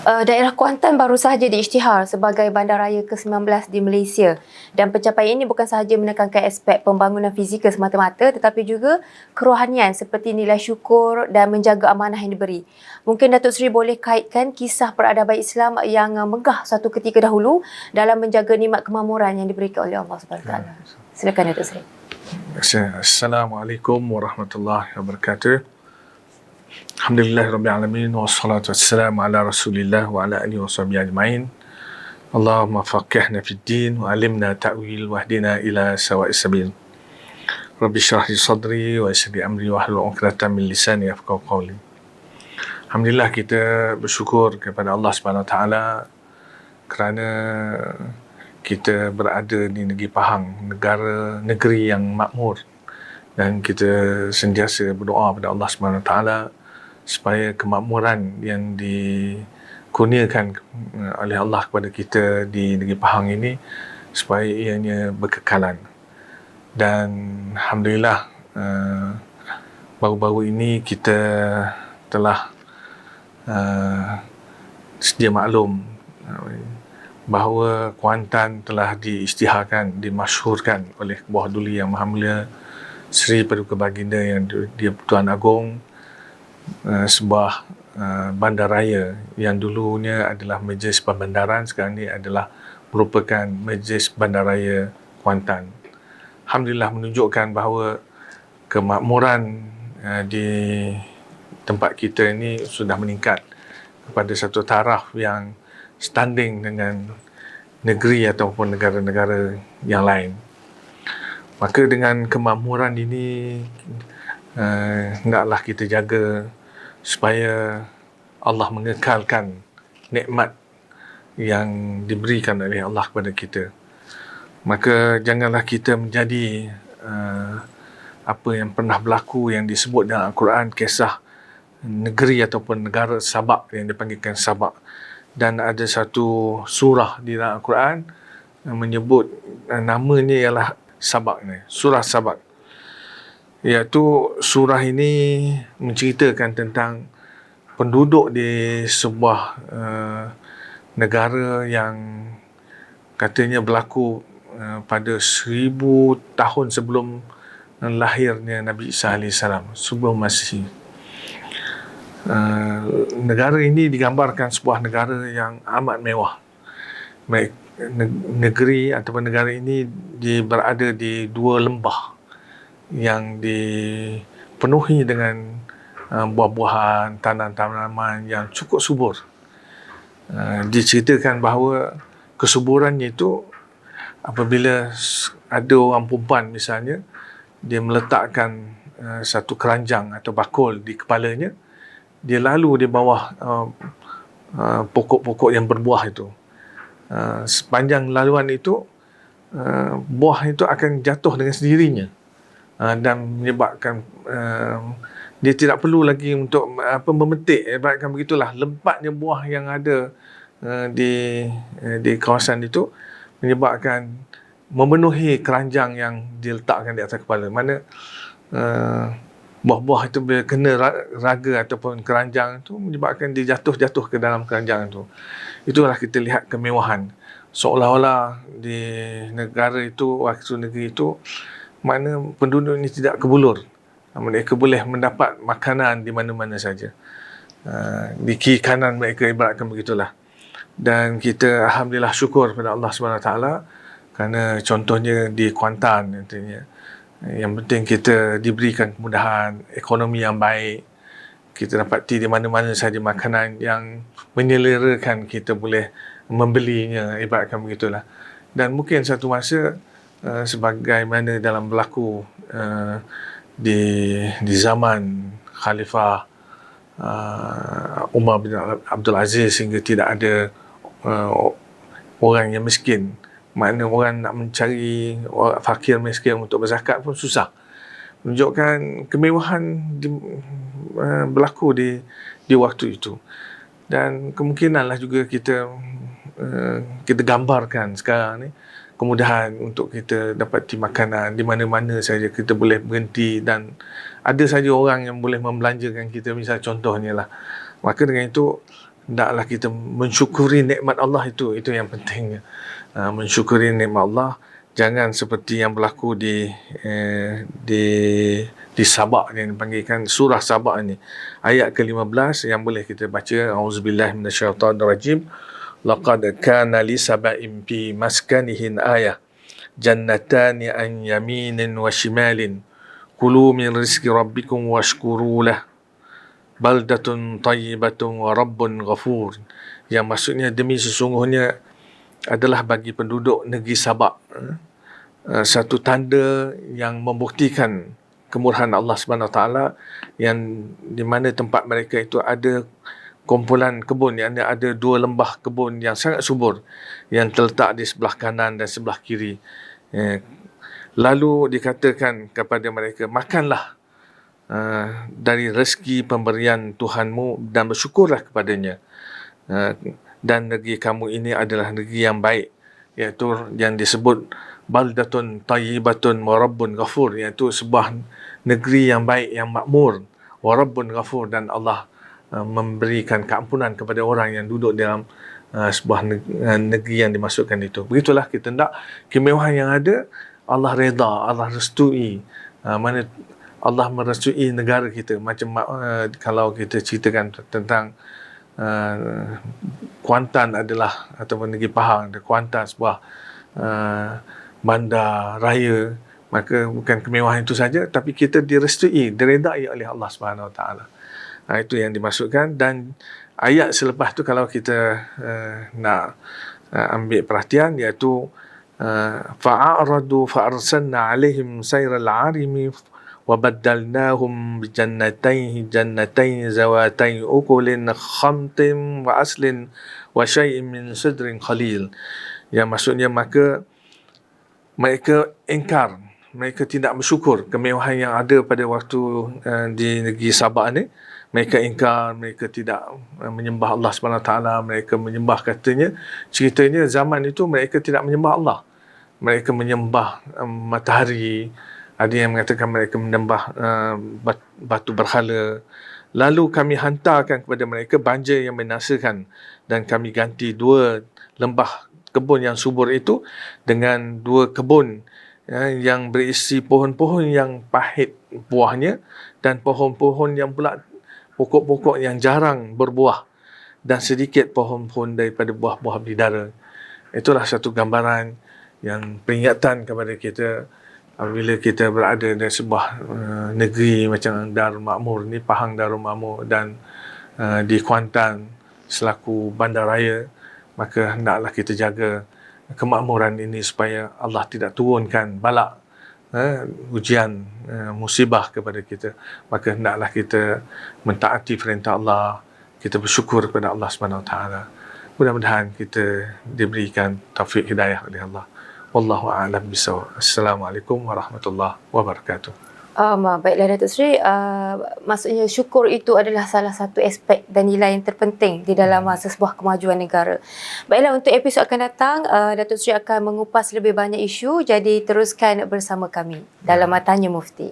Daerah Kuantan baru sahaja diisytihar sebagai bandaraya ke-19 di Malaysia, dan pencapaian ini bukan sahaja menekankan aspek pembangunan fizikal semata-mata tetapi juga kerohanian seperti nilai syukur dan menjaga amanah yang diberi. Mungkin Datuk Seri boleh kaitkan kisah peradaban Islam yang megah satu ketika dahulu dalam menjaga nikmat kemakmuran yang diberikan oleh Allah SWT. Silakan Datuk Seri. Assalamualaikum warahmatullahi wabarakatuh. Alhamdulillahirrabbilalamin. Wassalatu wassalamu ala rasulillah wa ala alihi wa sahbihi ajma'in. Allahumma faqihna fid din wa alimna ta'wil wa hdina ila sawa'is sabil. Rabbi syrah li sadri wa yassir li amri wa hlul 'uqdatam min lisani yafqahu qawli. Alhamdulillah, kita bersyukur kepada Allah Subhanahu Wa Taala kerana kita berada di negeri Pahang, negeri yang makmur, dan kita sentiasa berdoa kepada Allah Subhanahu Wa Taala supaya kemakmuran yang dikurniakan oleh Allah kepada kita di negeri Pahang ini supaya ianya berkekalan. Dan alhamdulillah, baru-baru ini kita telah sedia maklum bahawa Kuantan telah diisytiharkan, dimasyhurkan oleh Buah Duli Yang Maha Mulia Seri Paduka Baginda Yang di-Pertuan Agong, sebuah bandaraya yang dulunya adalah Majlis Pembandaran, sekarang ini adalah merupakan Majlis Bandaraya Kuantan. Alhamdulillah, menunjukkan bahawa kemakmuran di tempat kita ini sudah meningkat kepada satu taraf yang standing dengan negeri ataupun negara-negara yang lain. Maka dengan kemakmuran ini, hendaklah kita jaga supaya Allah mengekalkan nikmat yang diberikan oleh Allah kepada kita. Maka janganlah kita menjadi apa yang pernah berlaku yang disebut dalam Al-Quran, kisah negeri ataupun negara Sabak yang dipanggilkan Sabak. Dan ada satu surah di dalam Al-Quran yang menyebut namanya ialah Sabak ni, surah Sabak. Iaitu surah ini menceritakan tentang penduduk di sebuah negara yang katanya berlaku pada 1000 tahun sebelum lahirnya Nabi Isa AS, sebelum Masihi. Negara ini digambarkan sebuah negara yang amat mewah. Negeri ataupun negara ini berada di dua lembah yang dipenuhi dengan buah-buahan, tanaman-tanaman yang cukup subur. Diceritakan bahawa kesuburannya itu apabila ada orang perempuan misalnya, dia meletakkan satu keranjang atau bakul di kepalanya, dia lalu di bawah pokok-pokok yang berbuah itu. Sepanjang laluan itu, buah itu akan jatuh dengan sendirinya, dan menyebabkan dia tidak perlu lagi untuk memetik. Ibaratkan begitulah, lempatnya buah yang ada di kawasan itu menyebabkan memenuhi keranjang yang diletakkan di atas kepala. Mana buah-buah itu bila kena raga ataupun keranjang itu menyebabkan dia jatuh ke dalam keranjang itu. Itulah kita lihat kemewahan. Seolah-olah di negara itu, waktu negeri itu, mana penduduk ini tidak kebulur. Mereka boleh mendapat makanan di mana-mana saja. Di kiri kanan mereka, ibaratkan begitulah. Dan kita alhamdulillah syukur kepada Allah SWT kerana contohnya di Kuantan, nantinya, yang penting kita diberikan kemudahan, ekonomi yang baik, kita dapati di mana-mana saja makanan yang menyelerakan, kita boleh membelinya, ibaratkan begitulah. Dan mungkin satu masa sebagaimana dalam berlaku di zaman Khalifah Umar bin Abdul Aziz, sehingga tidak ada orang yang miskin. Makna orang nak mencari fakir miskin untuk berzakat pun susah. Menunjukkan kemewahan berlaku di waktu itu. Dan kemungkinanlah juga kita gambarkan sekarang ni kemudahan untuk kita dapati makanan di mana-mana saja, kita boleh berhenti dan ada saja orang yang boleh membelanjakan kita, misal contohnya lah. Maka dengan itu hendaklah kita mensyukuri nikmat Allah, itu yang pentingnya. Mensyukuri nikmat Allah. Jangan seperti yang berlaku di Sabak yang dipanggilkan surah Sabak ini. Ayat ke-15 yang boleh kita baca, auzubillahi minasyaitonirrajim. Laqad kana li sab'in fi maskanihin ayah. Jannatani an yaminin wa shimalin. Kulu min rizqi rabbikum washkuru lah. Baldatun tayyibatun wa rabbun ghafur. Yang maksudnya, demi sesungguhnya adalah bagi penduduk negeri Sabak satu tanda yang membuktikan kemurahan Allah Subhanahu Wa Taala, yang di mana tempat mereka itu ada kumpulan kebun, yang ada 2 lembah kebun yang sangat subur yang terletak di sebelah kanan dan sebelah kiri. Lalu dikatakan kepada mereka, makanlah dari rezeki pemberian Tuhanmu dan bersyukurlah kepadanya. Dan negeri kamu ini adalah negeri yang baik, iaitu yang disebut baldatun tayyibatun wa rabbun ghafur, iaitu sebuah negeri yang baik, yang makmur, wa rabbun ghafur, dan Allah memberikan keampunan kepada orang yang duduk dalam sebuah negeri yang dimasukkan itu. Begitulah kita hendak kemewahan yang ada, Allah reda, Allah restui. Mana Allah merestui negara kita. Macam kalau kita ceritakan tentang Kuantan adalah, ataupun negeri Pahang, Kuantan sebuah bandar raya, maka bukan kemewahan itu saja, tapi kita direstui, diredai oleh Allah Subhanahu Wa Taala. Itu yang dimaksudkan. Dan ayat selepas tu kalau kita nak ambil perhatian, iaitu fa'aradu fa'arsalna alaihim sayral 'arimi وبدلناهم بجنتين ذواتي أكل خمط وأصل وشيء من صدر قليل. Yang maksudnya, maka mereka ingkar, mereka tidak bersyukur kemewahan yang ada pada waktu di negeri Sabak ni. Mereka ingkar, mereka tidak menyembah Allah Subhanahu Taala. Mereka menyembah, ceritanya zaman itu mereka tidak menyembah Allah, mereka menyembah matahari. Ada yang mengatakan mereka menyembah batu berhala. Lalu kami hantarkan kepada mereka banjir yang membinasakan, dan kami ganti 2 lembah kebun yang subur itu dengan 2 kebun yang berisi pohon-pohon yang pahit buahnya, dan pohon-pohon yang pula pokok-pokok yang jarang berbuah, dan sedikit pohon-pohon daripada buah-buah bidara. Itulah satu gambaran yang peringatan kepada kita apabila kita berada di sebuah negeri macam Darul Makmur ni, Pahang Darul Makmur, dan di Kuantan selaku bandaraya, maka hendaklah kita jaga kemakmuran ini supaya Allah tidak turunkan balak ujian, musibah kepada kita. Maka hendaklah kita mentaati perintah Allah, kita bersyukur kepada Allah Subhanahu Wa Taala. Mudah-mudahan kita diberikan taufik hidayah oleh Allah. Wallahu a'lam bishawab. Assalamualaikum warahmatullahi wabarakatuh. Baiklah Datuk Seri, maksudnya syukur itu adalah salah satu aspek dan nilai yang terpenting di dalam sebuah kemajuan negara. Baiklah, untuk episod akan datang, Datuk Seri akan mengupas lebih banyak isu, jadi teruskan bersama kami dalam Tanya Mufti.